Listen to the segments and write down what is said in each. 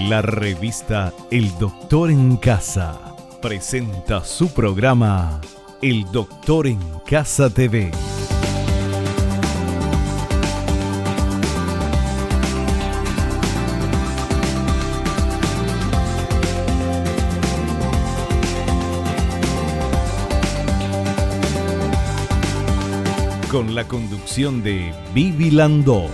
La revista El Doctor en Casa presenta su programa El Doctor en Casa TV. Con la conducción de Vivi Landó.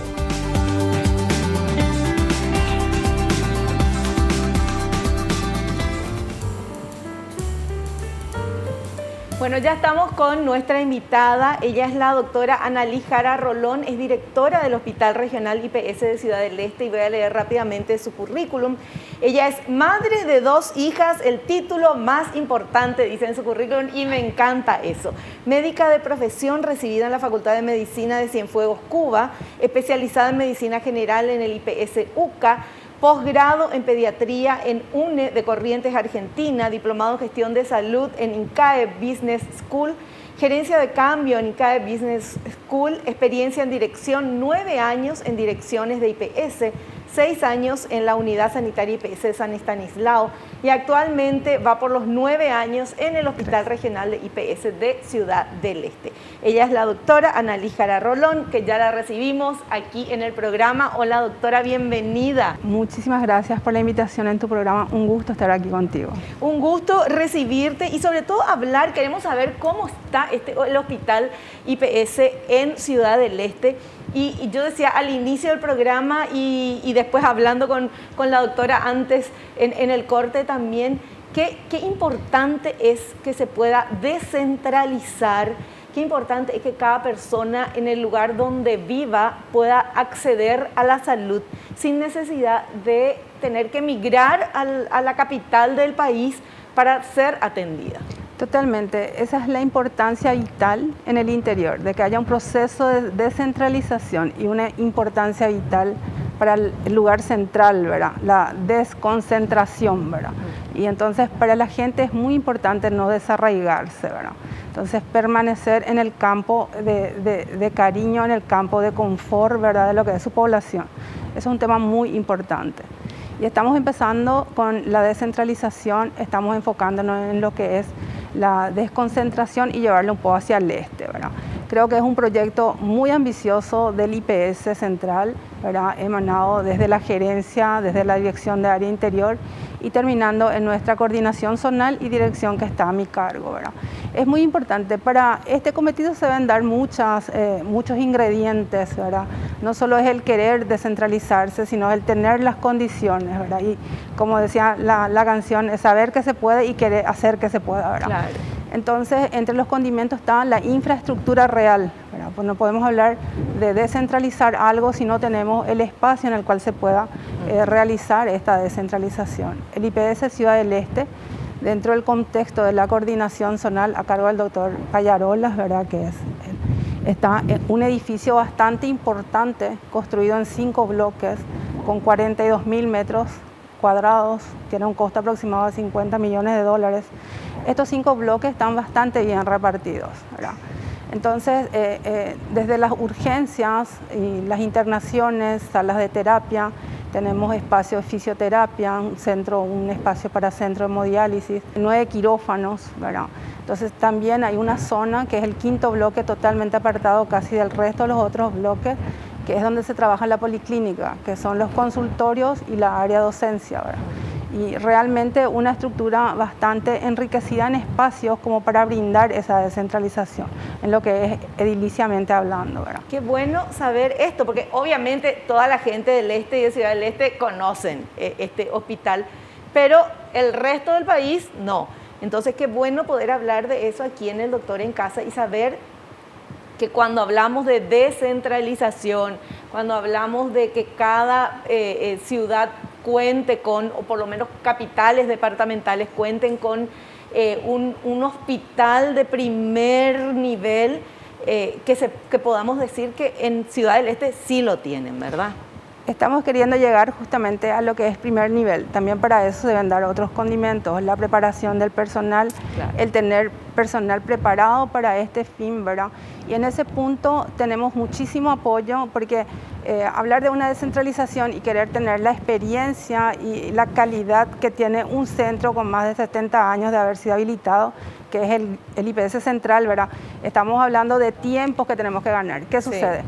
Bueno, ya estamos con nuestra invitada. Ella es la doctora Analí Jara Rolón, es directora del Hospital Regional IPS de Ciudad del Este y voy a leer rápidamente su currículum. Ella es madre de 2 hijas, el título más importante, dice en su currículum, y me encanta eso. Médica de profesión, recibida en la Facultad de Medicina de Cienfuegos, Cuba, especializada en Medicina General en el IPS UCA, posgrado en pediatría en UNE de Corrientes, Argentina, diplomado en gestión de salud en INCAE Business School, gerencia de cambio en INCAE Business School, experiencia en dirección, 9 años en direcciones de IPS, 6 años en la Unidad Sanitaria IPS de San Estanislao y actualmente va por los 9 años en el Hospital Regional de IPS de Ciudad del Este. Ella es la doctora Analí Jara Rolón, que ya la recibimos aquí en el programa. Hola doctora, bienvenida. Muchísimas gracias por la invitación en tu programa, un gusto estar aquí contigo. Un gusto recibirte y sobre todo hablar, queremos saber cómo está el Hospital IPS en Ciudad del Este. Y yo decía al inicio del programa y después hablando con la doctora antes en el corte también, qué importante es que se pueda descentralizar, qué importante es que cada persona en el lugar donde viva pueda acceder a la salud sin necesidad de tener que emigrar a la capital del país para ser atendida. Totalmente, esa es la importancia vital en el interior, de que haya un proceso de descentralización y una importancia vital para el lugar central, ¿verdad? La desconcentración, ¿verdad? Y entonces para la gente es muy importante no desarraigarse, ¿verdad? Entonces permanecer en el campo de cariño, en el campo de confort, ¿verdad? De lo que es su población. Eso es un tema muy importante. Y estamos empezando con la descentralización, estamos enfocándonos en lo que es la desconcentración y llevarlo un poco hacia el este, ¿verdad? Creo que es un proyecto muy ambicioso del IPS central, ¿verdad? Emanado desde la gerencia, desde la dirección de área interior y terminando en nuestra coordinación zonal y dirección que está a mi cargo, ¿verdad? Es muy importante, para este cometido se deben dar muchos ingredientes, ¿verdad? No solo es el querer descentralizarse, sino el tener las condiciones, ¿verdad? Y como decía la canción, es saber que se puede y querer hacer que se pueda, ¿verdad? Claro. Entonces, entre los condimentos está la infraestructura real, ¿verdad? Pues no podemos hablar de descentralizar algo si no tenemos el espacio en el cual se pueda realizar esta descentralización. El IPS Ciudad del Este, dentro del contexto de la coordinación zonal a cargo del doctor Pallarolas, ¿verdad? Que está en un edificio bastante importante, construido en 5 bloques, con 42.000 metros cuadrados, tiene un costo aproximado de $50 millones. Estos 5 bloques están bastante bien repartidos, ¿verdad? Entonces, desde las urgencias y las internaciones, salas de terapia, tenemos espacio de fisioterapia, un espacio para centro de hemodiálisis, 9 quirófanos, ¿verdad? Entonces también hay una zona que es el 5.º bloque totalmente apartado casi del resto de los otros bloques, que es donde se trabaja la policlínica, que son los consultorios y la área de docencia, ¿verdad? Y realmente una estructura bastante enriquecida en espacios como para brindar esa descentralización, en lo que es ediliciamente hablando, ¿verdad? Qué bueno saber esto, porque obviamente toda la gente del Este y de Ciudad del Este conocen este hospital, pero el resto del país no. Entonces qué bueno poder hablar de eso aquí en El Doctor en Casa y saber que cuando hablamos de descentralización, cuando hablamos de que cada ciudad cuente con, o por lo menos capitales departamentales cuenten con un hospital de primer nivel, que podamos decir que en Ciudad del Este sí lo tienen, ¿verdad? Estamos queriendo llegar justamente a lo que es primer nivel. También para eso se deben dar otros condimentos, la preparación del personal, claro, el tener personal preparado para este fin, ¿verdad? Y en ese punto tenemos muchísimo apoyo porque hablar de una descentralización y querer tener la experiencia y la calidad que tiene un centro con más de 70 años de haber sido habilitado, que es el IPS Central, ¿verdad? Estamos hablando de tiempos que tenemos que ganar. ¿Qué sucede?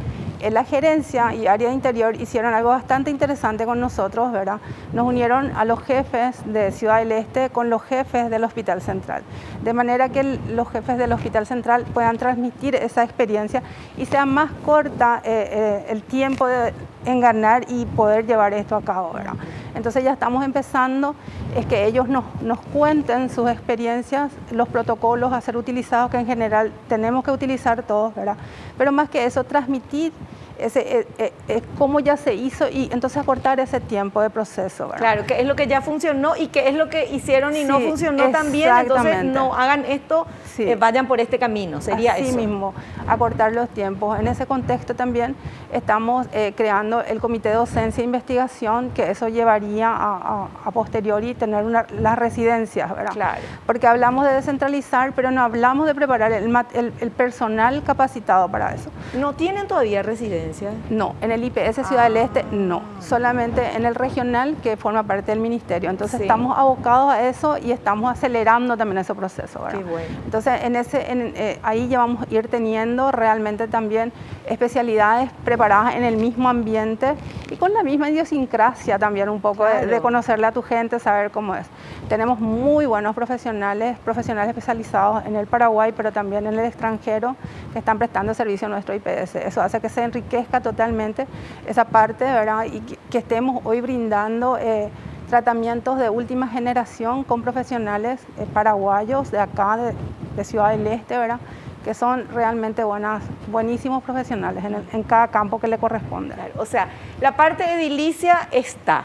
La gerencia y área de interior hicieron algo bastante interesante con nosotros, ¿verdad? Nos unieron a los jefes de Ciudad del Este con los jefes del Hospital Central, de manera que los jefes del Hospital Central puedan transmitir esa experiencia y sea más corta el tiempo en ganar y poder llevar esto a cabo, ¿verdad? Entonces ya estamos empezando, es que ellos nos cuenten sus experiencias, los protocolos a ser utilizados, que en general tenemos que utilizar todos, ¿verdad? Pero más que eso, transmitir cómo ya se hizo y entonces acortar ese tiempo de proceso, ¿verdad? Claro, qué es lo que ya funcionó y qué es lo que hicieron y no funcionó tan bien, entonces no hagan esto, vayan por este camino, sería así eso. Mismo, acortar los tiempos. En ese contexto también estamos creando el Comité de Docencia e Investigación, que eso llevaría a posteriori tener las residencias, ¿verdad? Claro. Porque hablamos de descentralizar, pero no hablamos de preparar el personal capacitado para eso. ¿No tienen todavía residencias? No, en el IPS Ciudad del Este no, solamente en el regional que forma parte del ministerio. Entonces estamos abocados a eso y estamos acelerando también ese proceso, ¿verdad? Qué bueno. Entonces ahí ya vamos a ir teniendo realmente también especialidades preparadas en el mismo ambiente y con la misma idiosincrasia también un poco, claro, de conocerle a tu gente, saber cómo es. Tenemos muy buenos profesionales especializados en el Paraguay, pero también en el extranjero, que están prestando servicio a nuestro IPS. Eso hace que se enriquezca totalmente esa parte, ¿verdad? Y que estemos hoy brindando tratamientos de última generación con profesionales paraguayos de acá, de Ciudad del Este, ¿verdad? Que son realmente buenísimos profesionales en cada campo que le corresponde. O sea, la parte edilicia está,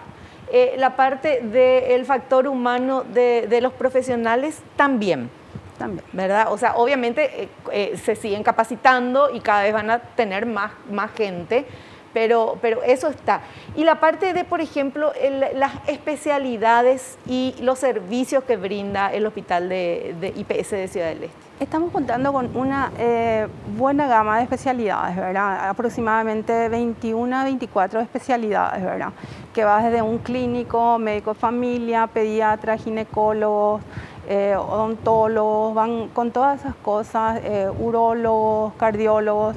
la parte del factor humano de los profesionales también, ¿verdad? O sea, obviamente se siguen capacitando y cada vez van a tener más gente, pero eso está. Y la parte de, por ejemplo, las especialidades y los servicios que brinda el Hospital de IPS de Ciudad del Este. Estamos contando con una buena gama de especialidades, ¿verdad? Aproximadamente 21 a 24 especialidades, ¿verdad? Que va desde un clínico, médico de familia, pediatra, ginecólogos, odontólogos, van con todas esas cosas, urólogos, cardiólogos.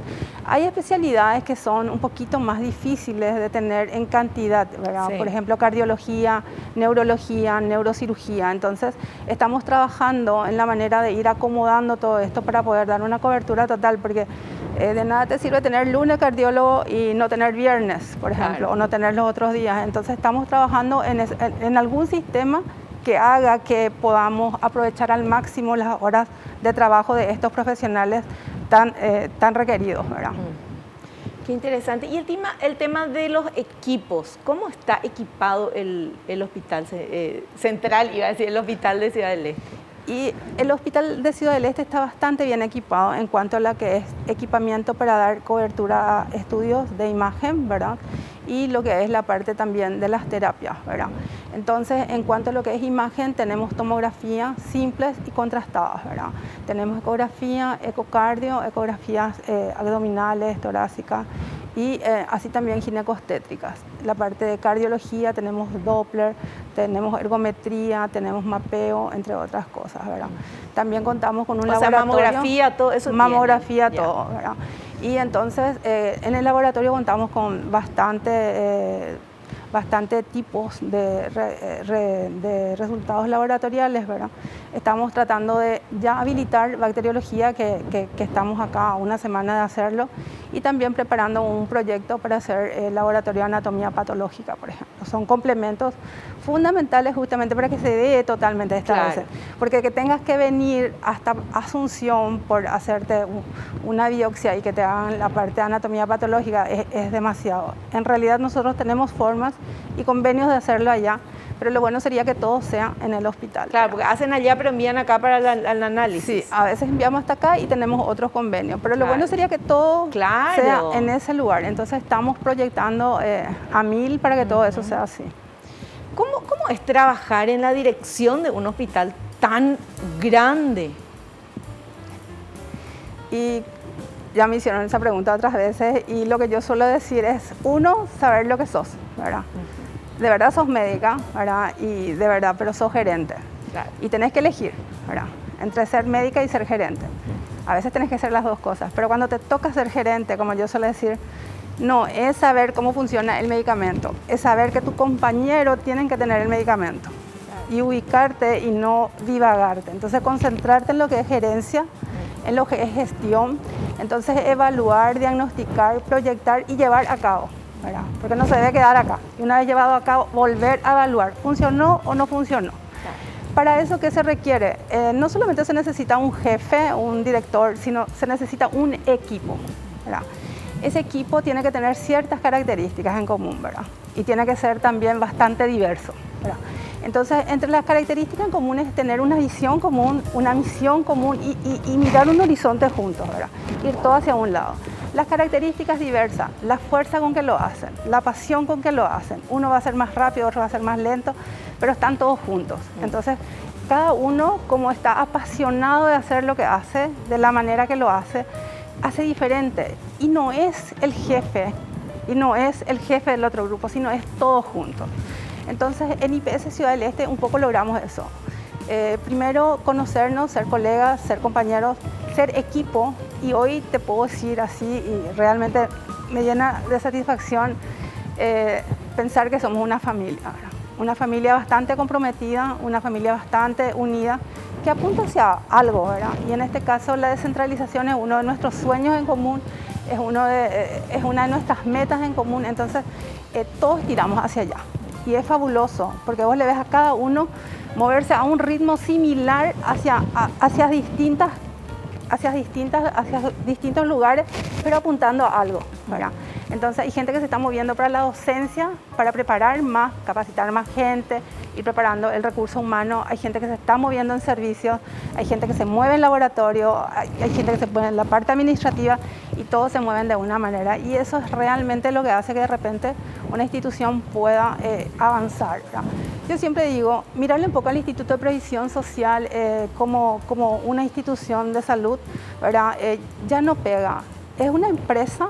Hay especialidades que son un poquito más difíciles de tener en cantidad, ¿verdad? Por ejemplo, cardiología, neurología, neurocirugía. Entonces, estamos trabajando en la manera de ir acomodando todo esto para poder dar una cobertura total, porque de nada te sirve tener lunes cardiólogo y no tener viernes, por ejemplo, claro, o no tener los otros días. Entonces, estamos trabajando en algún sistema que haga que podamos aprovechar al máximo las horas de trabajo de estos profesionales tan requeridos, ¿verdad? Qué interesante. Y el tema de los equipos, ¿cómo está equipado el Hospital Central, iba a decir el Hospital de Ciudad del Este? Y el Hospital de Ciudad del Este está bastante bien equipado en cuanto a lo que es equipamiento para dar cobertura a estudios de imagen, ¿verdad? Y lo que es la parte también de las terapias, ¿verdad? Entonces, en cuanto a lo que es imagen, tenemos tomografías simples y contrastadas, ¿verdad? Tenemos ecografía, ecocardio, ecografías abdominales, torácicas y así también ginecostétricas. La parte de cardiología tenemos Doppler, tenemos ergometría, tenemos mapeo, entre otras cosas, ¿verdad? También contamos con un laboratorio. Mamografía, todo eso. Mamografía, todo, ¿verdad? Y entonces en el laboratorio contamos con bastante tipos de resultados laboratoriales, ¿verdad? Estamos tratando de ya habilitar bacteriología, que estamos acá una semana de hacerlo, y también preparando un proyecto para hacer el laboratorio de anatomía patológica, por ejemplo. Son complementos fundamentales justamente para que se dé totalmente esta base. Porque que tengas que venir hasta Asunción por hacerte una biopsia y que te hagan la parte de anatomía patológica es demasiado. En realidad nosotros tenemos formas y convenios de hacerlo allá, pero lo bueno sería que todo sea en el hospital. Claro, porque hacen allá pero envían acá para el análisis. Sí, a veces enviamos hasta acá y tenemos otros convenios, pero lo bueno sería que todo sea en ese lugar. Entonces estamos proyectando a 1000 para que todo eso sea así. ¿Cómo es trabajar en la dirección de un hospital tan grande? Y ya me hicieron esa pregunta otras veces y lo que yo suelo decir es, uno, saber lo que sos, ¿verdad? De verdad sos médica, ¿verdad? Y de verdad, pero sos gerente. Claro. Y tenés que elegir, ¿verdad? Entre ser médica y ser gerente. A veces tenés que hacer las dos cosas, pero cuando te toca ser gerente, como yo suelo decir, no, es saber cómo funciona el medicamento, es saber que tu compañero tiene que tener el medicamento y ubicarte y no divagarte. Entonces concentrarte en lo que es gerencia, en lo que es gestión, entonces evaluar, diagnosticar, proyectar y llevar a cabo, ¿verdad? Porque no se debe quedar acá. Y una vez llevado a cabo, volver a evaluar, ¿funcionó o no funcionó? Para eso, ¿qué se requiere? No solamente se necesita un jefe, un director, sino se necesita un equipo, ¿verdad? Ese equipo tiene que tener ciertas características en común, ¿verdad? Y tiene que ser también bastante diverso, ¿verdad? Entonces, entre las características en común es tener una visión común, una misión común y mirar un horizonte juntos, ¿verdad? Ir todo hacia un lado. Las características diversas, la fuerza con que lo hacen, la pasión con que lo hacen. Uno va a ser más rápido, otro va a ser más lento, pero están todos juntos. Entonces, cada uno, como está apasionado de hacer lo que hace, de la manera que lo hace diferente. Y no es el jefe, del otro grupo, sino es todos juntos. Entonces, en IPS Ciudad del Este un poco logramos eso. Primero, conocernos, ser colegas, ser compañeros, ser equipo. Y hoy te puedo decir así, y realmente me llena de satisfacción pensar que somos una familia, ¿verdad? Una familia bastante comprometida, una familia bastante unida, que apunta hacia algo, ¿verdad? Y en este caso la descentralización es uno de nuestros sueños en común, es una de nuestras metas en común, entonces todos tiramos hacia allá. Y es fabuloso, porque vos le ves a cada uno moverse a un ritmo similar hacia distintos lugares, pero apuntando a algo, ¿verdad? Entonces hay gente que se está moviendo para la docencia, para preparar más, capacitar más gente, ir preparando el recurso humano. Hay gente que se está moviendo en servicios, hay gente que se mueve en laboratorio, hay gente que se mueve en la parte administrativa y todos se mueven de una manera. Y eso es realmente lo que hace que de repente una institución pueda avanzar, ¿verdad? Yo siempre digo, mirarle un poco al Instituto de Previsión Social como una institución de salud, ¿verdad? Ya no pega. Es una empresa,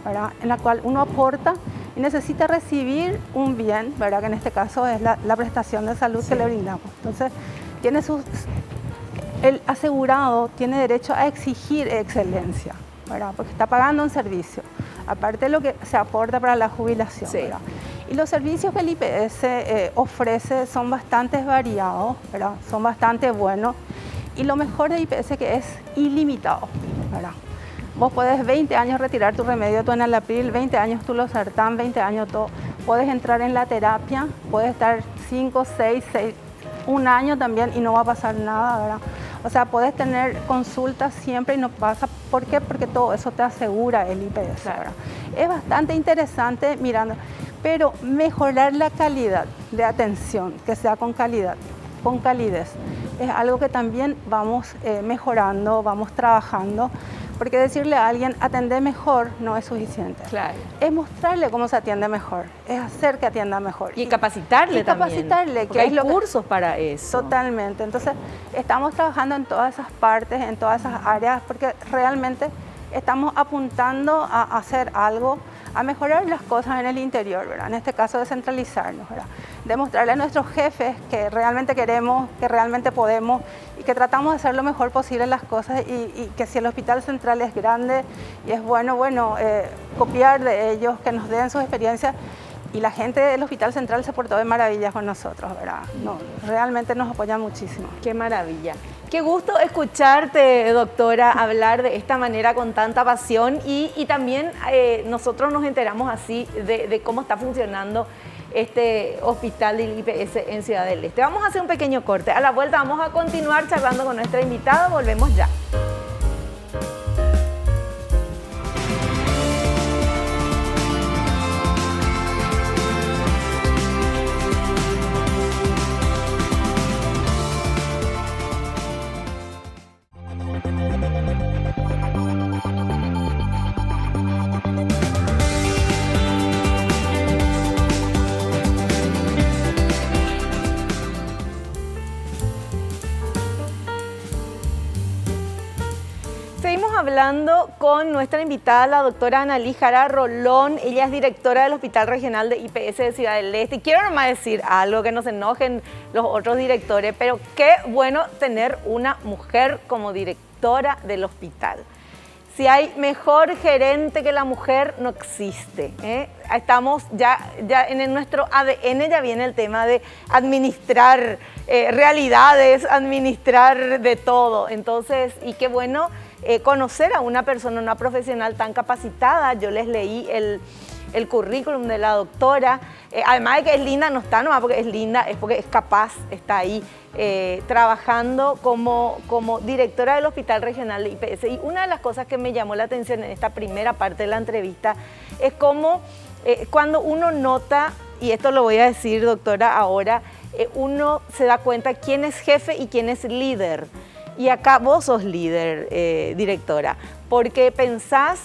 ¿verdad?, en la cual uno aporta y necesita recibir un bien, ¿verdad?, que en este caso es la prestación de salud que le brindamos. Entonces, el asegurado tiene derecho a exigir excelencia, ¿verdad?, porque está pagando un servicio, aparte de lo que se aporta para la jubilación, ¿verdad? Y los servicios que el IPS ofrece son bastante variados, ¿verdad?, son bastante buenos, y lo mejor de IPS que es ilimitado, ¿verdad? Vos podés 20 años retirar tu remedio, tu enalapril, 20 años tu losartán, 20 años todo. Puedes entrar en la terapia, puedes estar 5, 6, un año también y no va a pasar nada, ¿verdad? O sea, puedes tener consultas siempre y no pasa. ¿Por qué? Porque todo eso te asegura el IPS, ¿verdad? Es bastante interesante mirando, pero mejorar la calidad de atención, que sea con calidad, con calidez, es algo que también vamos mejorando, vamos trabajando. Porque decirle a alguien, atender mejor, no es suficiente. Claro. Es mostrarle cómo se atiende mejor, es hacer que atienda mejor. Y capacitarle también. Capacitarle. Que hay cursos para eso. Totalmente. Entonces, estamos trabajando en todas esas partes, en todas esas áreas, porque realmente estamos apuntando a hacer algo, a mejorar las cosas en el interior, ¿verdad? En este caso, descentralizarnos, ¿verdad? Demostrarle a nuestros jefes que realmente queremos, que realmente podemos y que tratamos de hacer lo mejor posible las cosas y que si el hospital central es grande y es bueno, copiar de ellos, que nos den sus experiencias. Y la gente del Hospital Central se portó de maravilla con nosotros, ¿verdad? No, realmente nos apoya muchísimo. Qué maravilla. Qué gusto escucharte, doctora, hablar de esta manera con tanta pasión y también nosotros nos enteramos así de cómo está funcionando este hospital del IPS en Ciudad del Este. Vamos a hacer un pequeño corte. A la vuelta vamos a continuar charlando con nuestra invitada. Volvemos ya. hablando con nuestra invitada, la doctora Analí Jara Rolón. Ella es directora del Hospital Regional de IPS de Ciudad del Este. Y quiero nomás decir algo, que no se enojen los otros directores, pero qué bueno tener una mujer como directora del hospital. Si hay mejor gerente que la mujer, no existe. Estamos ya en nuestro ADN ya viene el tema de administrar realidades, administrar de todo. Entonces, y qué bueno conocer a una persona, una profesional tan capacitada. Yo les leí el currículum de la doctora. Además de que es linda, no está nomás porque es linda, es porque es capaz, está ahí trabajando como directora del Hospital Regional de IPS. Y una de las cosas que me llamó la atención en esta primera parte de la entrevista es cómo cuando uno nota, y esto lo voy a decir, doctora, ahora, uno se da cuenta quién es jefe y quién es líder. Y acá vos sos líder, directora, porque pensás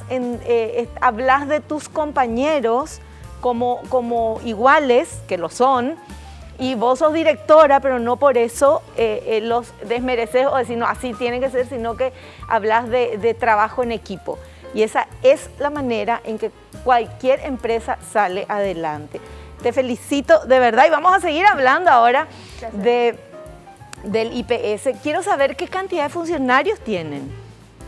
hablas de tus compañeros como iguales, que lo son, y vos sos directora, pero no por eso los desmereces o decís, no, así tiene que ser, sino que hablas de trabajo en equipo. Y esa es la manera en que cualquier empresa sale adelante. Te felicito de verdad y vamos a seguir hablando ahora del IPS. Quiero saber qué cantidad de funcionarios tienen.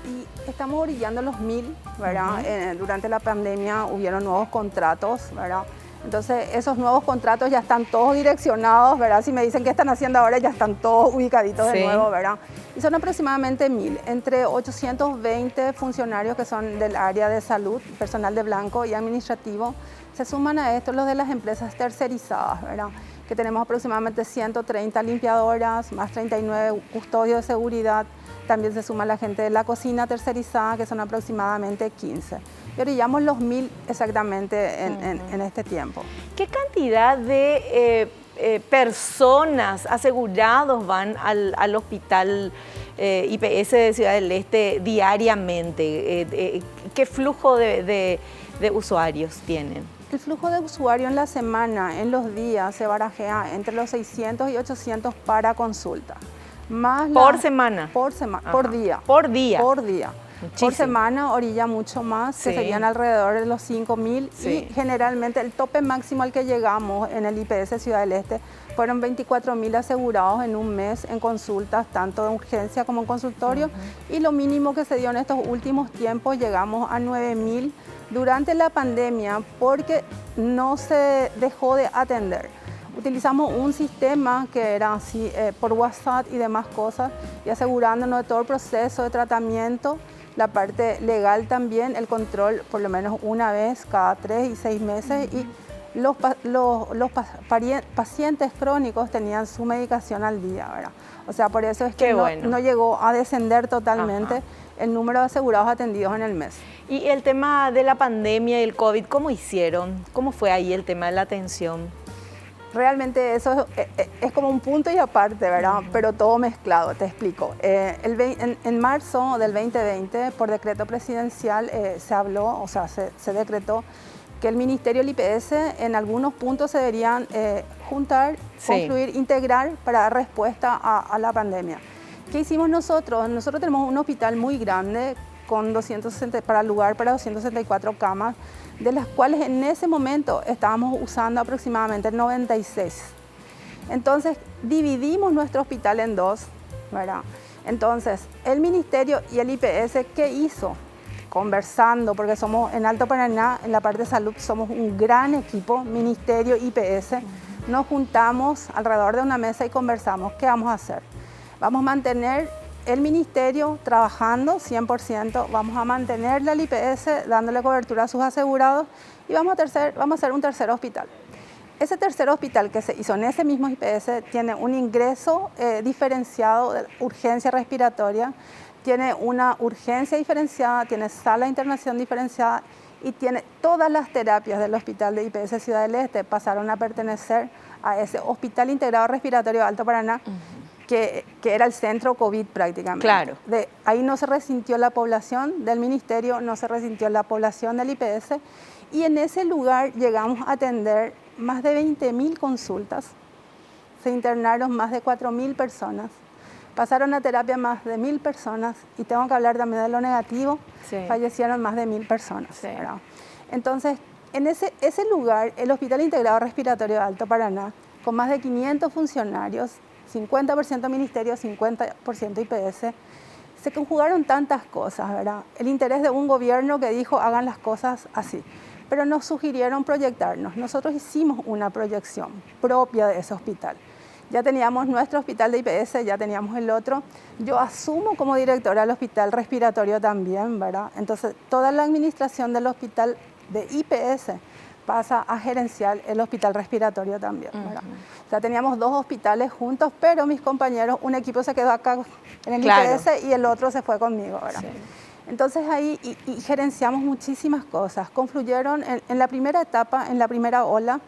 Y estamos orillando los 1000, ¿verdad? Durante la pandemia hubieron nuevos contratos, ¿verdad? Entonces esos nuevos contratos ya están todos direccionados, ¿verdad? Si me dicen qué están haciendo ahora, ya están todos ubicaditos de nuevo, ¿verdad? Y son aproximadamente 1000, entre 820 funcionarios que son del área de salud, personal de blanco y administrativo. Se suman a esto los de las empresas tercerizadas, ¿verdad? Que tenemos aproximadamente 130 limpiadoras, más 39 custodios de seguridad. También se suma la gente de la cocina tercerizada, que son aproximadamente 15. Y orillamos los 1000 exactamente en este tiempo. ¿Qué cantidad de personas asegurados van al hospital IPS de Ciudad del Este diariamente? ¿Qué flujo de usuarios tienen? El flujo de usuario en la semana, en los días, se barajea entre los 600 y 800 para consulta. Más ¿Por semana? Por semana, por día. ¿Por día? Por día. Muchísimo. Por semana orilla mucho más, que serían alrededor de los 5000 y generalmente el tope máximo al que llegamos en el IPS Ciudad del Este fueron 24.000 asegurados en un mes en consultas, tanto de urgencia como en consultorio, y lo mínimo que se dio en estos últimos tiempos llegamos a 9000 durante la pandemia porque no se dejó de atender. Utilizamos un sistema que era así por WhatsApp y demás cosas, y asegurándonos de todo el proceso de tratamiento, la parte legal también, el control por lo menos una vez cada 3 y 6 meses, y los pacientes crónicos tenían su medicación al día, ¿verdad? O sea, por eso es que no llegó a descender totalmente el número de asegurados atendidos en el mes. Y el tema de la pandemia y el COVID, ¿cómo hicieron? ¿Cómo fue ahí el tema de la atención? Realmente eso es como un punto y aparte, ¿verdad? Pero todo mezclado, te explico. En marzo del 2020, por decreto presidencial, se habló, o sea, se decretó que el Ministerio del IPS en algunos puntos se deberían juntar, confluir, integrar para dar respuesta a la pandemia. ¿Qué hicimos nosotros? Nosotros tenemos un hospital muy grande con 264 camas, de las cuales en ese momento estábamos usando aproximadamente 96. Entonces dividimos nuestro hospital en dos, ¿verdad? Entonces el Ministerio y el IPS, ¿qué hizo? Conversando, porque somos en Alto Paraná, en la parte de salud, somos un gran equipo, Ministerio, IPS, nos juntamos alrededor de una mesa y conversamos, ¿qué vamos a hacer? Vamos a mantener el Ministerio trabajando 100%, vamos a mantenerle al IPS dándole cobertura a sus asegurados y vamos a hacer un tercer hospital. Ese tercer hospital que se hizo en ese mismo IPS tiene un ingreso diferenciado de urgencia respiratoria, tiene una urgencia diferenciada, tiene sala de internación diferenciada y tiene todas las terapias del hospital de IPS Ciudad del Este pasaron a pertenecer a ese Hospital Integrado Respiratorio de Alto Paraná, que era el centro COVID prácticamente. Claro. Ahí no se resintió la población del Ministerio, no se resintió la población del IPS, y en ese lugar llegamos a atender más de 20.000 consultas, se internaron más de 4.000 personas, Pasaron a terapia más de 1000 personas y tengo que hablar también de lo negativo, fallecieron más de 1000 personas. Sí. ¿Verdad? Entonces, en ese lugar, el Hospital Integrado Respiratorio de Alto Paraná, con más de 500 funcionarios, 50% ministerio, 50% IPS, se conjugaron tantas cosas, ¿verdad? El interés de un gobierno que dijo hagan las cosas así, pero nos sugirieron proyectarnos. Nosotros hicimos una proyección propia de ese hospital. Ya teníamos nuestro hospital de IPS, ya teníamos el otro. Yo asumo como directora del hospital respiratorio también, ¿verdad? Entonces, toda la administración del hospital de IPS pasa a gerenciar el hospital respiratorio también, ¿verdad? O sea, teníamos 2 hospitales juntos, pero mis compañeros, un equipo se quedó acá en el IPS y el otro se fue conmigo, ¿verdad? Sí. Entonces ahí y gerenciamos muchísimas cosas. Confluyeron en la primera etapa, en la primera ola,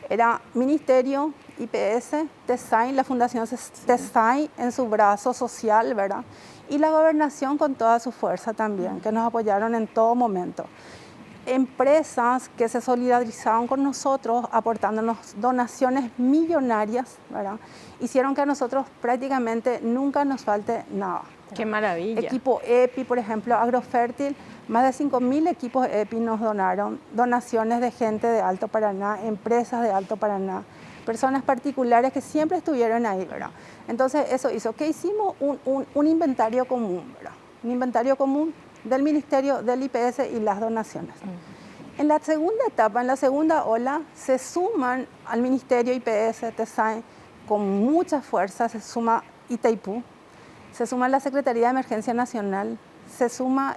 era Ministerio, IPS, TESAI, la Fundación TESAI en su brazo social, ¿verdad? Y la Gobernación con toda su fuerza también, que nos apoyaron en todo momento. Empresas que se solidarizaron con nosotros aportándonos donaciones millonarias, ¿verdad? Hicieron que a nosotros prácticamente nunca nos falte nada. ¡Qué maravilla! Equipo EPI, por ejemplo, Agrofértil, más de 5000 equipos EPI nos donaron, donaciones de gente de Alto Paraná, empresas de Alto Paraná, personas particulares que siempre estuvieron ahí, ¿verdad? Entonces eso hizo que hicimos un inventario común, ¿verdad? Un inventario común del Ministerio, del IPS y las donaciones. En la segunda etapa, en la segunda ola, se suman al Ministerio IPS, TESAI, con mucha fuerza, se suma Itaipú, se suma la Secretaría de Emergencia Nacional, se suma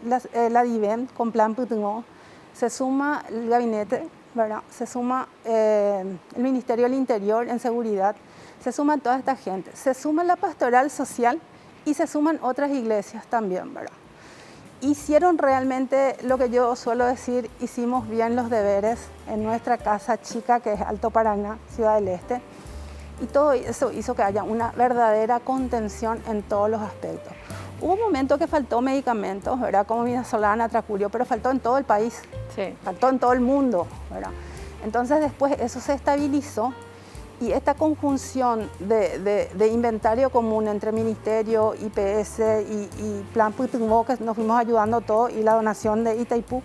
la DIVEN con Plan Putingo, se suma el gabinete, ¿verdad? Se suma el Ministerio del Interior en seguridad, se suma toda esta gente, se suma la pastoral social y se suman otras iglesias también, ¿verdad? Hicieron realmente lo que yo suelo decir, hicimos bien los deberes en nuestra casa chica que es Alto Paraná, Ciudad del Este, y todo eso hizo que haya una verdadera contención en todos los aspectos. Hubo un momento que faltó medicamentos, ¿verdad? Como Midazolam, Atracurio, pero faltó en todo el país, faltó en todo el mundo, ¿verdad? Entonces después eso se estabilizó y esta conjunción de inventario común entre Ministerio, IPS y Plan Putingo, que nos fuimos ayudando todos, y la donación de Itaipú,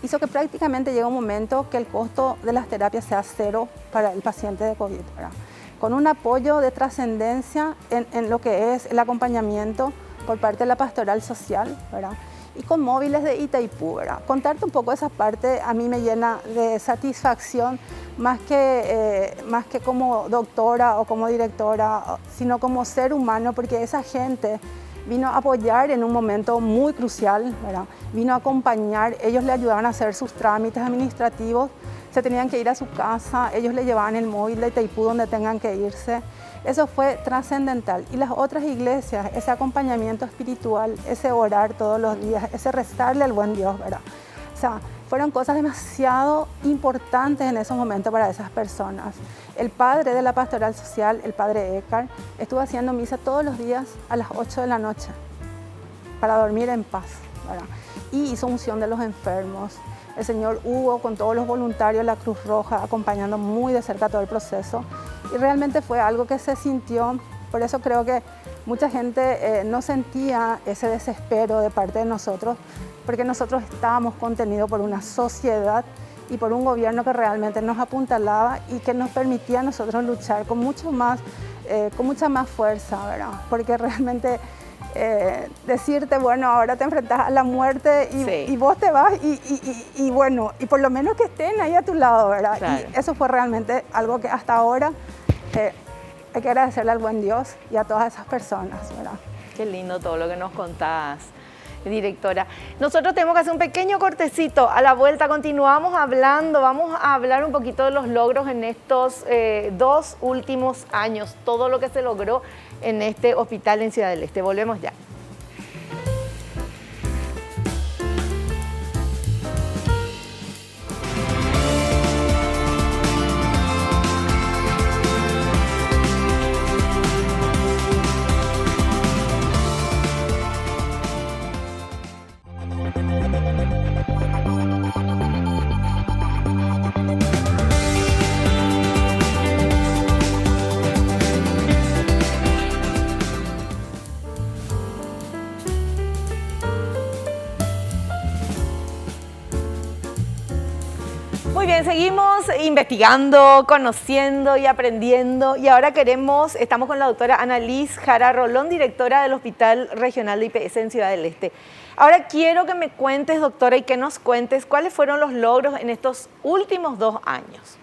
hizo que prácticamente llegue un momento que el costo de las terapias sea cero para el paciente de COVID, ¿verdad? Con un apoyo de trascendencia en lo que es el acompañamiento por parte de la pastoral social, ¿verdad? Y con móviles de Itaipú, ¿verdad? Contarte un poco esa parte a mí me llena de satisfacción, más que como doctora o como directora, sino como ser humano, porque esa gente vino a apoyar en un momento muy crucial, ¿verdad? Vino a acompañar, ellos le ayudaban a hacer sus trámites administrativos, se tenían que ir a su casa, ellos le llevaban el móvil de Itaipú donde tengan que irse. Eso fue trascendental. Y las otras iglesias, ese acompañamiento espiritual, ese orar todos los días, ese rezarle al buen Dios, ¿verdad? O sea, fueron cosas demasiado importantes en esos momentos para esas personas. El padre de la pastoral social, el padre Ekar, estuvo haciendo misa todos los días a las 8 de la noche para dormir en paz, ¿verdad? Y hizo unción de los enfermos. El señor Hugo, con todos los voluntarios, la Cruz Roja, acompañando muy de cerca todo el proceso. Y realmente fue algo que se sintió, por eso creo que mucha gente no sentía ese desespero de parte de nosotros, porque nosotros estábamos contenidos por una sociedad y por un gobierno que realmente nos apuntalaba y que nos permitía a nosotros luchar con mucha más fuerza, ¿verdad? Porque realmente decirte, bueno, ahora te enfrentas a la muerte y vos te vas y bueno, y por lo menos que estén ahí a tu lado, ¿verdad? Claro. Y eso fue realmente algo que hasta ahora hay que agradecerle al buen Dios y a todas esas personas, ¿verdad? Qué lindo todo lo que nos contás, directora. Nosotros tenemos que hacer un pequeño cortecito. A la vuelta continuamos hablando, vamos a hablar un poquito de los logros en estos 2 últimos años, todo lo que se logró en este hospital en Ciudad del Este. Volvemos ya. bien, seguimos investigando, conociendo y aprendiendo y ahora estamos con la doctora Annalise Jara Rolón, directora del Hospital Regional de IPS en Ciudad del Este. Ahora quiero que me cuentes, doctora, y que nos cuentes cuáles fueron los logros en estos últimos 2 años.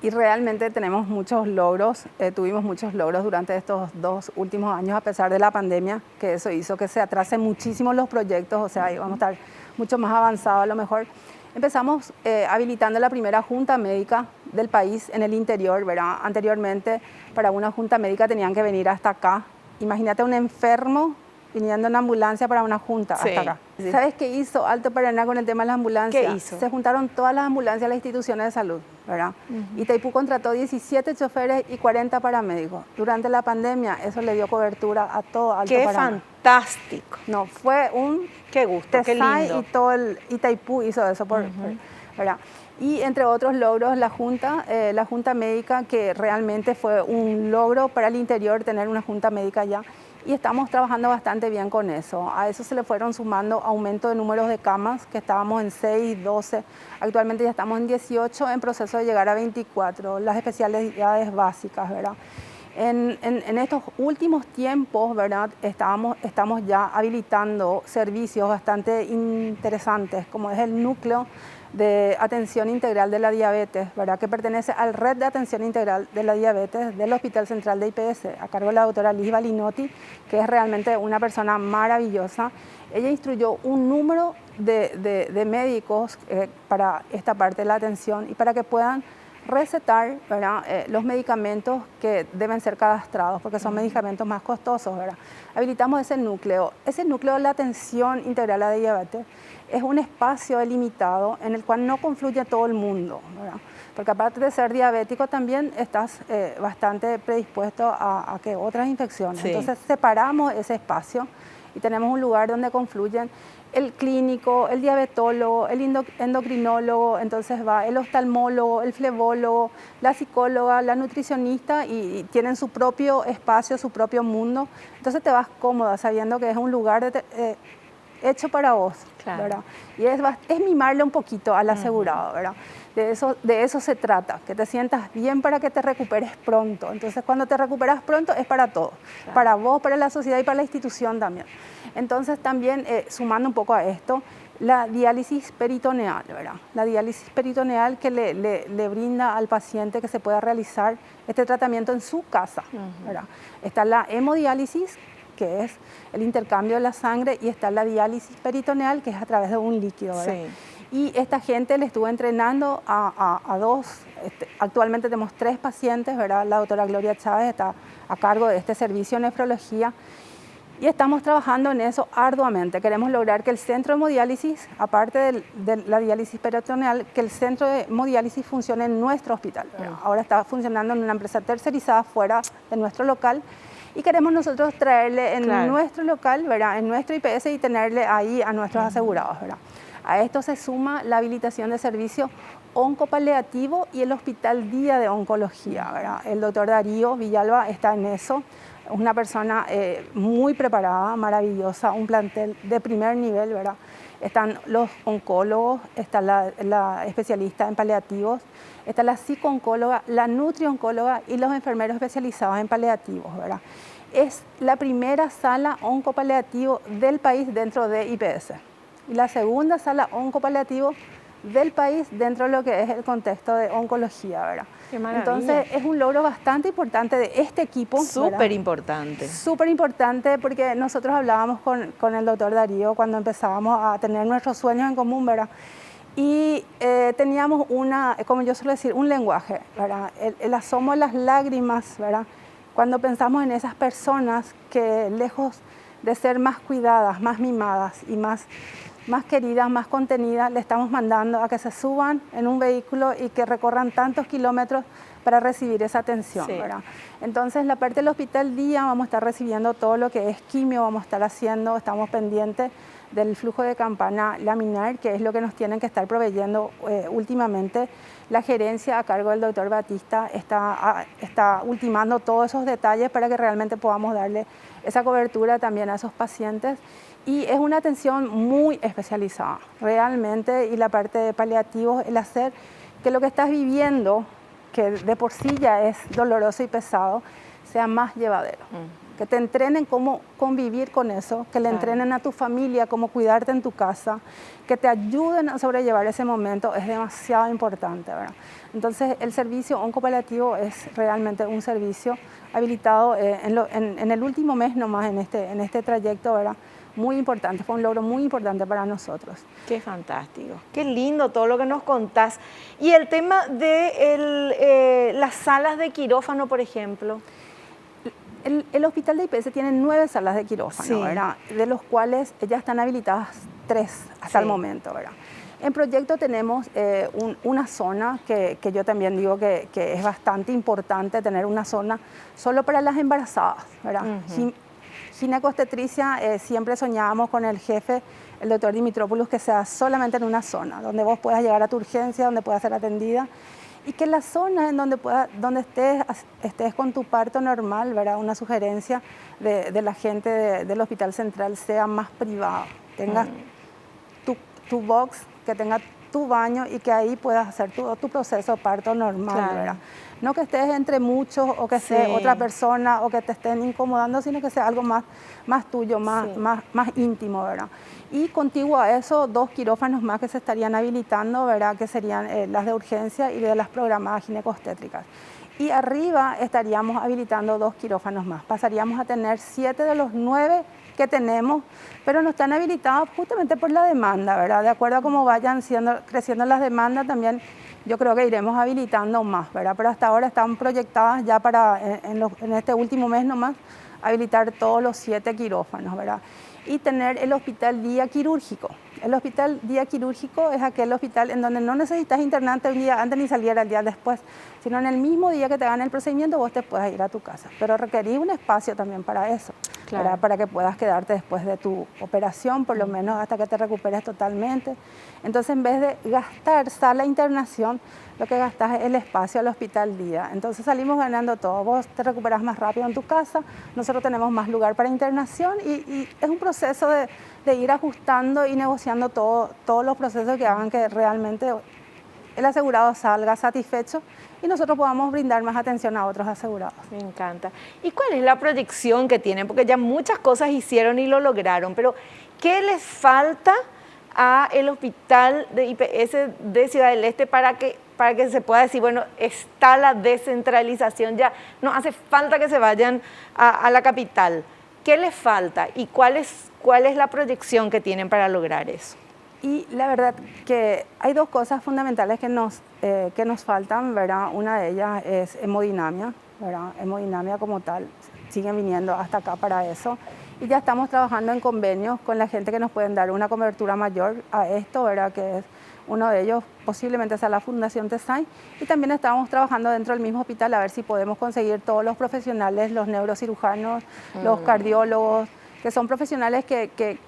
Y realmente tenemos muchos logros, tuvimos muchos logros durante estos 2 últimos años a pesar de la pandemia, que eso hizo que se atrasen muchísimo los proyectos, o sea, íbamos a estar mucho más avanzados a lo mejor. Empezamos habilitando la primera junta médica del país en el interior, ¿verdad? Anteriormente, para una junta médica tenían que venir hasta acá. Imagínate un enfermo viniendo en ambulancia para una junta hasta acá. Sí. ¿Sabes qué hizo Alto Paraná con el tema de las ambulancias? ¿Qué hizo? Se juntaron todas las ambulancias a las instituciones de salud, ¿verdad? Itaipú contrató 17 choferes y 40 paramédicos. Durante la pandemia eso le dio cobertura a todo Alto Paraná. ¡Qué fantástico! No, fue un... ¡Qué gusto, qué lindo! Y todo el Itaipú hizo eso, ¿verdad? Y entre otros logros, la junta médica, que realmente fue un logro para el interior tener una junta médica allá. Y estamos trabajando bastante bien con eso. A eso se le fueron sumando aumento de números de camas, que estábamos en 6, 12. Actualmente ya estamos en 18, en proceso de llegar a 24, las especialidades básicas, ¿verdad? En estos últimos tiempos, ¿verdad? Estamos ya habilitando servicios bastante interesantes, como es el núcleo de atención integral de la diabetes, ¿verdad? Que pertenece al Red de Atención Integral de la Diabetes del Hospital Central de IPS, a cargo de la doctora Liz Balinotti, que es realmente una persona maravillosa. Ella instruyó un número de médicos para esta parte de la atención y para que puedan recetar, ¿verdad? Los medicamentos que deben ser cadastrados, porque son medicamentos más costosos, ¿verdad? Habilitamos ese núcleo de la atención integral a la diabetes. Es un espacio delimitado en el cual no confluye todo el mundo, ¿verdad? Porque aparte de ser diabético también estás bastante predispuesto a que otras infecciones. Sí. Entonces separamos ese espacio y tenemos un lugar donde confluyen el clínico, el diabetólogo, el endocrinólogo, entonces va el oftalmólogo, el flebólogo, la psicóloga, la nutricionista y tienen su propio espacio, su propio mundo. Entonces te vas cómoda sabiendo que es un lugar hecho para vos, claro. ¿Verdad? Y es mimarle un poquito al asegurado, ¿verdad? De eso se trata, que te sientas bien para que te recuperes pronto. Entonces, cuando te recuperas pronto es para todo, claro. Para vos, para la sociedad y para la institución también. Entonces, también sumando un poco a esto, la diálisis peritoneal, ¿verdad? La diálisis peritoneal que le brinda al paciente que se pueda realizar este tratamiento en su casa, ¿verdad? Está la hemodiálisis, que es el intercambio de la sangre, y está la diálisis peritoneal, que es a través de un líquido, ¿verdad? Sí. Y esta gente le estuvo entrenando a 2, actualmente tenemos 3 pacientes, ¿verdad? La doctora Gloria Chávez está a cargo de este servicio de nefrología y estamos trabajando en eso arduamente. Queremos lograr que el centro de hemodiálisis, aparte de la diálisis peritoneal, que el centro de hemodiálisis funcione en nuestro hospital, ¿verdad? Ahora está funcionando en una empresa tercerizada fuera de nuestro local. Y queremos nosotros traerle en nuestro local, ¿verdad? En nuestro IPS y tenerle ahí a nuestros asegurados, ¿verdad? A esto se suma la habilitación de servicio oncopaliativo y el Hospital Día de Oncología, ¿verdad? El doctor Darío Villalba está en eso, una persona muy preparada, maravillosa, un plantel de primer nivel, ¿verdad? Están los oncólogos, está la especialista en paliativos, está la psico-oncóloga, la nutrioncóloga y los enfermeros especializados en paliativos, ¿verdad? Es la primera sala oncopaliativo del país dentro de IPS y la segunda sala oncopaliativo del país dentro de lo que es el contexto de oncología, ¿verdad? Qué maravilla. Entonces es un logro bastante importante de este equipo. Súper importante. Súper importante porque nosotros hablábamos con el doctor Darío cuando empezábamos a tener nuestros sueños en común, ¿verdad? Y teníamos como yo suelo decir, un lenguaje, ¿verdad? El asomo de las lágrimas, ¿verdad? Cuando pensamos en esas personas que lejos de ser más cuidadas, más mimadas y más queridas, más contenidas, le estamos mandando a que se suban en un vehículo y que recorran tantos kilómetros para recibir esa atención, sí. ¿Verdad? Entonces, la parte del Hospital Día vamos a estar recibiendo todo lo que es quimio, vamos a estar haciendo, estamos pendientes del flujo de campana laminar, que es lo que nos tienen que estar proveyendo últimamente. La gerencia a cargo del doctor Batista está ultimando todos esos detalles para que realmente podamos darle esa cobertura también a esos pacientes. Y es una atención muy especializada, realmente, y la parte de paliativos, el hacer que lo que estás viviendo, que de por sí ya es doloroso y pesado, sea más llevadero. Que te entrenen cómo convivir con eso, que le entrenen a tu familia cómo cuidarte en tu casa, que te ayuden a sobrellevar ese momento, es demasiado importante, ¿verdad? Entonces, el servicio oncopaliativo es realmente un servicio habilitado en el último mes nomás en este trayecto, ¿verdad? Muy importante, fue un logro muy importante para nosotros. Qué fantástico, qué lindo todo lo que nos contás. Y el tema de las salas de quirófano, por ejemplo. El hospital de IPS tiene 9 salas de quirófano, ¿verdad? De los cuales ya están habilitadas 3 hasta el momento, ¿verdad? En proyecto tenemos una zona que yo también digo que es bastante importante tener una zona solo para las embarazadas, ¿verdad? Ginecostetricia, siempre soñábamos con el jefe, el doctor Dimitropoulos, que sea solamente en una zona, donde vos puedas llegar a tu urgencia, donde puedas ser atendida, y que la zona en donde estés con tu parto normal, ¿verdad? Una sugerencia de la gente del Hospital Central sea más privada, tengas tu box, que tenga tu baño y que ahí puedas hacer tu proceso de parto normal, ¿verdad? No que estés entre muchos o que esté otra persona o que te estén incomodando, sino que sea algo más tuyo, más íntimo, ¿verdad? Y contiguo a eso, 2 quirófanos más que se estarían habilitando, ¿verdad? Que serían las de urgencia y de las programadas ginecostétricas. Y arriba estaríamos habilitando 2 quirófanos más. Pasaríamos a tener 7 de los 9 que tenemos, pero no están habilitados justamente por la demanda, ¿verdad? De acuerdo a cómo vayan creciendo las demandas, también yo creo que iremos habilitando más, ¿verdad? Pero hasta ahora están proyectadas ya para, en este último mes nomás, habilitar todos los 7 quirófanos, ¿verdad? Y tener el hospital día quirúrgico. El hospital día quirúrgico es aquel hospital en donde no necesitas internarte un día antes ni salir al día después, sino en el mismo día que te hagan el procedimiento vos te puedas ir a tu casa. Pero requerís un espacio también para eso, claro, para que puedas quedarte después de tu operación, por lo menos hasta que te recuperes totalmente. Entonces, en vez de gastar sala de internación, lo que gastas es el espacio al hospital día. Entonces salimos ganando todo. Vos te recuperas más rápido en tu casa, nosotros tenemos más lugar para internación y es un proceso de ir ajustando y negociando todos los procesos que hagan que realmente el asegurado salga satisfecho y nosotros podamos brindar más atención a otros asegurados. Me encanta. ¿Y cuál es la proyección que tienen? Porque ya muchas cosas hicieron y lo lograron, pero ¿qué les falta al Hospital de IPS de Ciudad del Este para que se pueda decir, bueno, está la descentralización, ya no hace falta que se vayan a la capital? ¿Qué les falta y cuál es la proyección que tienen para lograr eso? Y la verdad que hay 2 cosas fundamentales que nos faltan, ¿verdad? Una de ellas es hemodinamia, ¿verdad? Hemodinamia como tal, siguen viniendo hasta acá para eso. Y ya estamos trabajando en convenios con la gente que nos pueden dar una cobertura mayor a esto, ¿verdad? Que es uno de ellos, posiblemente sea la Fundación TESAI. Y también estamos trabajando dentro del mismo hospital a ver si podemos conseguir todos los profesionales, los neurocirujanos, los cardiólogos, que son profesionales que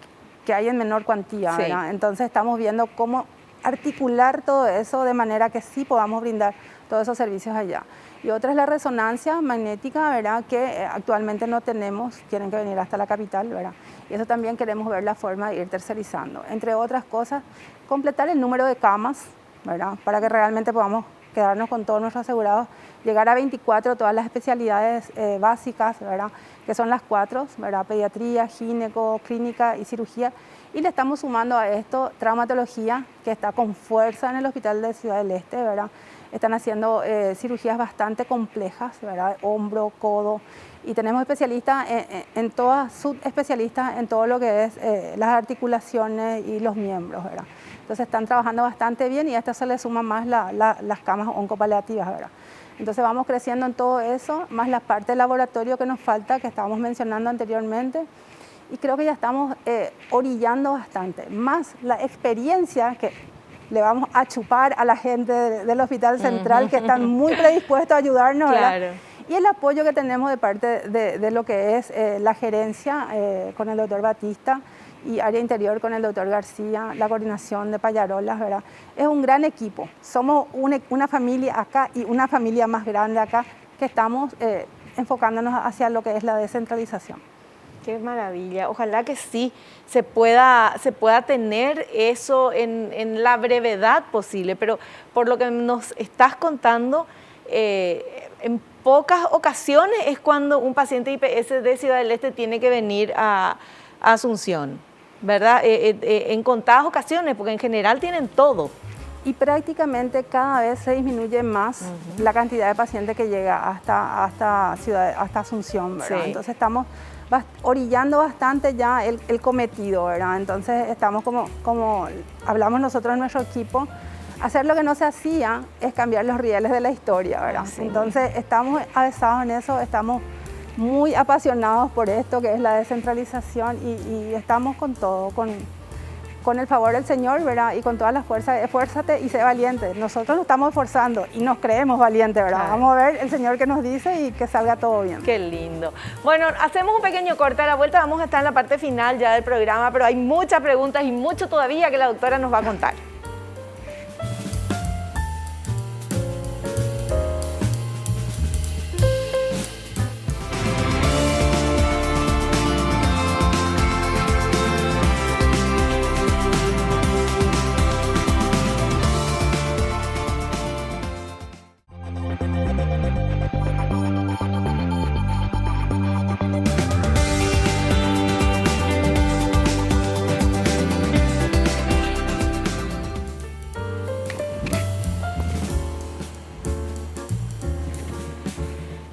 hay en menor cuantía, ¿verdad? Entonces estamos viendo cómo articular todo eso de manera que sí podamos brindar todos esos servicios allá. Y otra es la resonancia magnética, ¿verdad? Que actualmente no tenemos, tienen que venir hasta la capital, ¿verdad? Y eso también queremos ver la forma de ir tercerizando. Entre otras cosas, completar el número de camas, ¿verdad? Para que realmente podamos quedarnos con todos nuestros asegurados, llegar a 24, todas las especialidades básicas, ¿verdad? Que son las 4, ¿verdad? Pediatría, gineco, clínica y cirugía. Y le estamos sumando a esto traumatología, que está con fuerza en el Hospital de Ciudad del Este, ¿verdad? Están haciendo cirugías bastante complejas, ¿verdad? Hombro, codo, y tenemos especialistas en todas, subespecialistas en todo lo que es las articulaciones y los miembros, ¿verdad? Entonces están trabajando bastante bien y a esto se le suman más las camas oncopaliativas, ¿verdad? Entonces vamos creciendo en todo eso, más la parte de laboratorio que nos falta, que estábamos mencionando anteriormente, y creo que ya estamos orillando bastante, más la experiencia que le vamos a chupar a la gente del Hospital Central, que están muy predispuestos a ayudarnos, ¿verdad? Claro. Y el apoyo que tenemos de parte de lo que es la gerencia con el doctor Batista y área interior con el doctor García, la coordinación de Payarolas, ¿verdad? Es un gran equipo. Somos una familia acá y una familia más grande acá que estamos enfocándonos hacia lo que es la descentralización. Qué maravilla. Ojalá que sí se pueda tener eso en la brevedad posible, pero por lo que nos estás contando, en pocas ocasiones es cuando un paciente IPS de Ciudad del Este tiene que venir a Asunción, ¿verdad? En contadas ocasiones, porque en general tienen todo. Y prácticamente cada vez se disminuye más la cantidad de pacientes que llega hasta Asunción, ¿verdad? Sí. Entonces estamos orillando bastante ya el cometido, ¿verdad? Entonces estamos como hablamos nosotros en nuestro equipo, hacer lo que no se hacía es cambiar los rieles de la historia, ¿verdad? Sí. Entonces estamos avesados en eso, estamos muy apasionados por esto que es la descentralización y estamos con todo, con el favor del Señor, ¿verdad? Y con todas las fuerzas, esfuérzate y sé valiente. Nosotros nos estamos esforzando y nos creemos valientes, ¿verdad? Vamos a ver el Señor que nos dice y que salga todo bien. Qué lindo. Bueno, hacemos un pequeño corte a la vuelta, vamos a estar en la parte final ya del programa, pero hay muchas preguntas y mucho todavía que la doctora nos va a contar.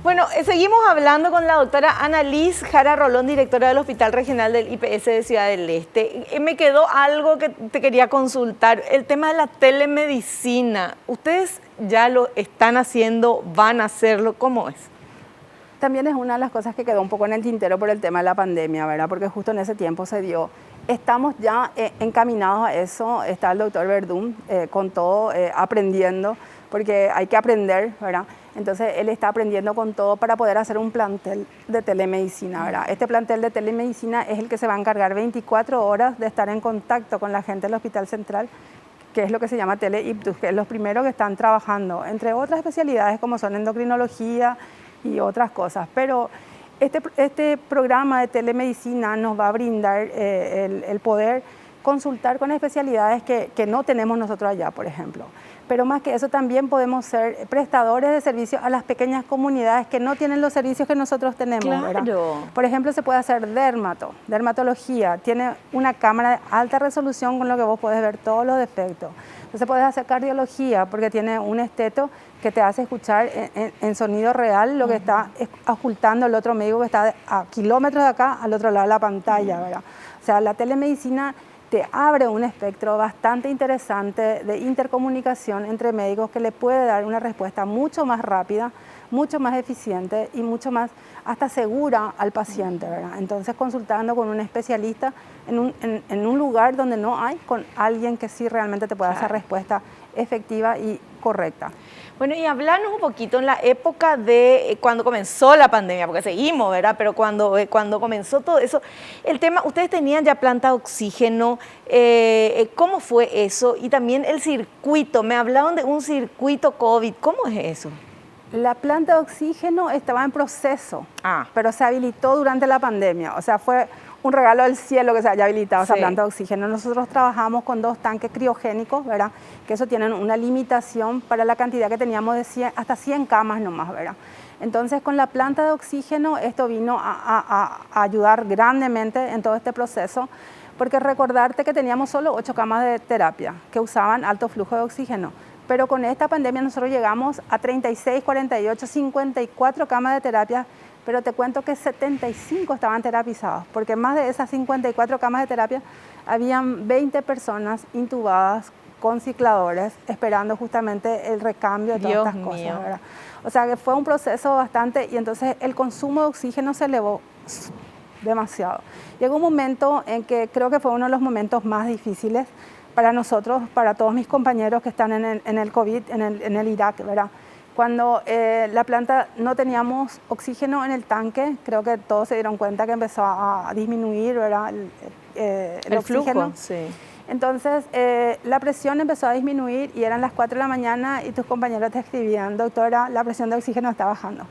Bueno, seguimos hablando con la doctora Annalise Jara Rolón, directora del Hospital Regional del IPS de Ciudad del Este. Me quedó algo que te quería consultar, el tema de la telemedicina. ¿Ustedes ya lo están haciendo, van a hacerlo? ¿Cómo es? También es una de las cosas que quedó un poco en el tintero por el tema de la pandemia, ¿verdad? Porque justo en ese tiempo se dio. Estamos ya encaminados a eso, está el doctor Verdún con todo, aprendiendo, porque hay que aprender, ¿verdad? Entonces él está aprendiendo con todo para poder hacer un plantel de telemedicina, ¿verdad? Este plantel de telemedicina es el que se va a encargar 24 horas de estar en contacto con la gente del Hospital Central, que es lo que se llama Tele-Iptus, que es los primeros que están trabajando, entre otras especialidades como son endocrinología y otras cosas. Pero este programa de telemedicina nos va a brindar el poder consultar con especialidades que no tenemos nosotros allá, por ejemplo. Pero más que eso también podemos ser prestadores de servicios a las pequeñas comunidades que no tienen los servicios que nosotros tenemos, claro, ¿verdad? Por ejemplo, se puede hacer dermatología, tiene una cámara de alta resolución con lo que vos podés ver todos los defectos. Entonces puedes hacer cardiología porque tiene un esteto que te hace escuchar en sonido real lo que está ocultando el otro médico que está a kilómetros de acá, al otro lado de la pantalla, ¿verdad? O sea, la telemedicina te abre un espectro bastante interesante de intercomunicación entre médicos que le puede dar una respuesta mucho más rápida, mucho más eficiente y mucho más hasta segura al paciente, ¿verdad? Entonces, consultando con un especialista en un lugar donde no hay, con alguien que sí realmente te pueda hacer respuesta efectiva y correcta. Bueno, y hablarnos un poquito en la época de cuando comenzó la pandemia, porque seguimos, ¿verdad? Pero cuando comenzó todo eso, el tema, ustedes tenían ya planta de oxígeno, ¿cómo fue eso? Y también el circuito, me hablaban de un circuito COVID, ¿cómo es eso? La planta de oxígeno estaba en proceso, pero se habilitó durante la pandemia, o sea, fue un regalo del cielo que se haya habilitado esa planta de oxígeno. Nosotros trabajamos con 2 tanques criogénicos, ¿verdad? Que eso tienen una limitación para la cantidad que teníamos de hasta 100 camas nomás, ¿verdad? Entonces, con la planta de oxígeno, esto vino a ayudar grandemente en todo este proceso, porque recordarte que teníamos solo 8 camas de terapia que usaban alto flujo de oxígeno. Pero con esta pandemia nosotros llegamos a 36, 48, 54 camas de terapia, pero te cuento que 75 estaban terapizados, porque más de esas 54 camas de terapia habían 20 personas intubadas con cicladores, esperando justamente el recambio de todas estas cosas, ¿verdad? O sea que fue un proceso bastante, y entonces el consumo de oxígeno se elevó demasiado. Llegó un momento en que creo que fue uno de los momentos más difíciles para nosotros, para todos mis compañeros que están en el COVID, en el Irak, ¿verdad? Cuando la planta no teníamos oxígeno en el tanque, creo que todos se dieron cuenta que empezó a disminuir, ¿verdad? El oxígeno. Flujo, sí. Entonces la presión empezó a disminuir y eran las 4 de la mañana y tus compañeros te escribían: doctora, la presión de oxígeno está bajando.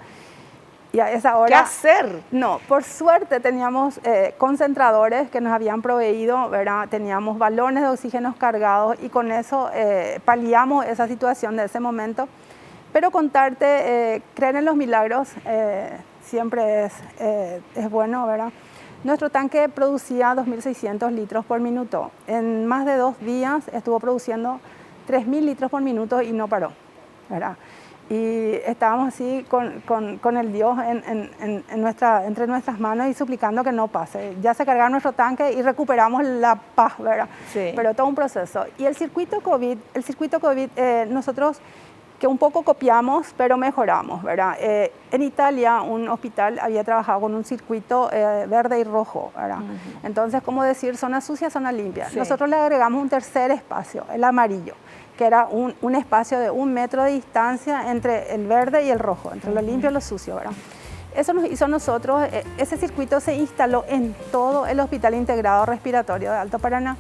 Y a esa hora... ¿Qué hacer? No, por suerte teníamos concentradores que nos habían proveído, ¿verdad? Teníamos balones de oxígeno cargados y con eso paliamos esa situación de ese momento. Pero contarte, creer en los milagros siempre es bueno, ¿verdad? Nuestro tanque producía 2.600 litros por minuto. En más de 2 días estuvo produciendo 3.000 litros por minuto y no paró, ¿verdad? Y estábamos así con el Dios entre nuestras manos y suplicando que no pase. Ya se cargaba nuestro tanque y recuperamos la paz, ¿verdad? Sí. Pero todo un proceso. Y el circuito COVID nosotros que un poco copiamos, pero mejoramos, ¿verdad? En Italia, un hospital había trabajado con un circuito verde y rojo, ¿verdad? Entonces, como decir, zona sucia, zona limpia. Sí. Nosotros le agregamos un tercer espacio, el amarillo, que era un espacio de 1 metro de distancia entre el verde y el rojo, entre lo limpio y lo sucio, ¿verdad? Eso nos hizo nosotros, ese circuito se instaló en todo el Hospital Integrado Respiratorio de Alto Paraná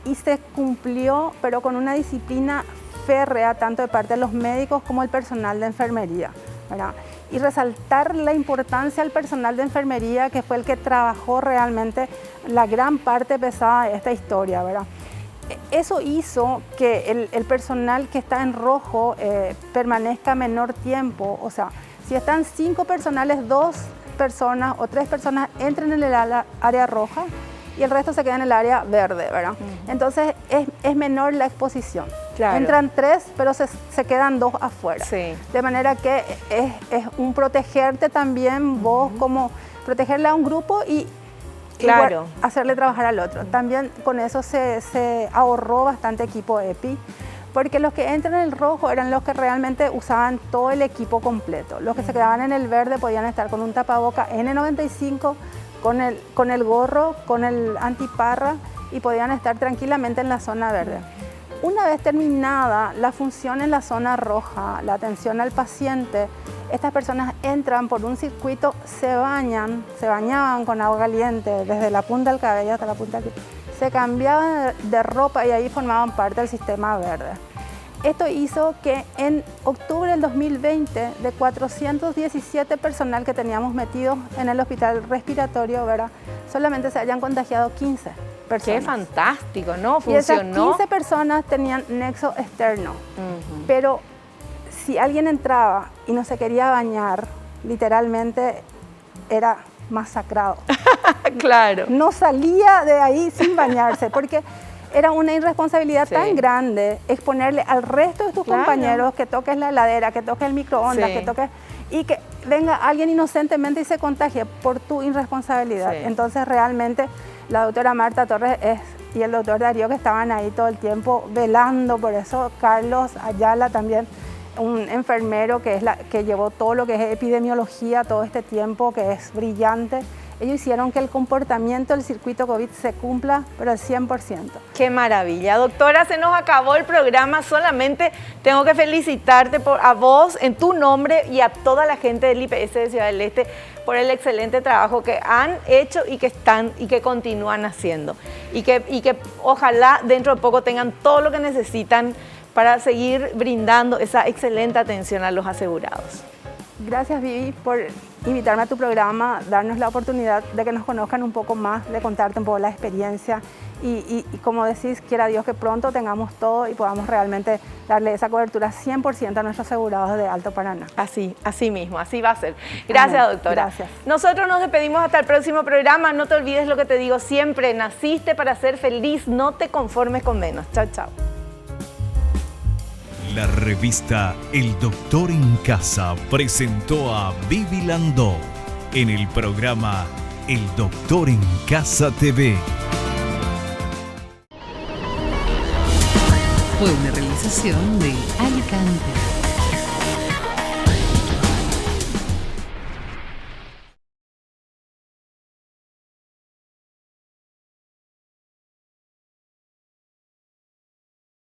y se cumplió, pero con una disciplina férrea, tanto de parte de los médicos como el personal de enfermería, ¿verdad? Y resaltar la importancia del personal de enfermería, que fue el que trabajó realmente la gran parte pesada de esta historia, ¿verdad? Eso hizo que el personal que está en rojo permanezca menor tiempo. O sea, si están 5 personales, 2 personas o 3 personas entran en el área roja y el resto se queda en el área verde, ¿verdad? Entonces es menor la exposición. Claro. Entran 3, pero se quedan 2 afuera. Sí. De manera que es un protegerte también vos, como protegerle a un grupo y Claro. igual hacerle trabajar al otro. También con eso se ahorró bastante equipo EPI, porque los que entran en el rojo eran los que realmente usaban todo el equipo completo. Los que se quedaban en el verde podían estar con un tapaboca N95, con el gorro, con el antiparra y podían estar tranquilamente en la zona verde. Una vez terminada la función en la zona roja, la atención al paciente, estas personas entran por un circuito, se bañaban con agua caliente desde la punta del cabello hasta la punta del pie, se cambiaban de ropa y ahí formaban parte del sistema verde. Esto hizo que en octubre del 2020, de 417 personal que teníamos metidos en el hospital respiratorio, ¿verdad?, solamente se hayan contagiado 15 personas. Qué fantástico, ¿no? Y esas Funcionó. 15 personas tenían nexo externo. Pero si alguien entraba y no se quería bañar, literalmente era masacrado. Claro. No salía de ahí sin bañarse, porque era una irresponsabilidad tan grande exponerle al resto de tus compañeros que toques la heladera, que toques el microondas, que toques, y que venga alguien inocentemente y se contagie por tu irresponsabilidad. Sí. Entonces realmente la doctora Marta Torres y el doctor Darío, que estaban ahí todo el tiempo velando por eso, Carlos Ayala también, un enfermero que llevó todo lo que es epidemiología todo este tiempo, que es brillante. Ellos hicieron que el comportamiento del circuito COVID se cumpla, pero al 100%. Qué maravilla. Doctora, se nos acabó el programa. Solamente tengo que felicitarte a vos, en tu nombre, y a toda la gente del IPS de Ciudad del Este por el excelente trabajo que han hecho y que están y que continúan haciendo. Y que ojalá dentro de poco tengan todo lo que necesitan para seguir brindando esa excelente atención a los asegurados. Gracias, Vivi, por invitarme a tu programa, darnos la oportunidad de que nos conozcan un poco más, de contarte un poco la experiencia y como decís, quiera Dios que pronto tengamos todo y podamos realmente darle esa cobertura 100% a nuestros asegurados de Alto Paraná. Así mismo, así va a ser. Gracias, Amén. doctora. Gracias. Nosotros nos despedimos hasta el próximo programa. No te olvides lo que te digo siempre, naciste para ser feliz, no te conformes con menos. Chao, chao. La revista El Doctor en Casa presentó a Vivi Landó en el programa El Doctor en Casa TV. Fue una realización de Alicante.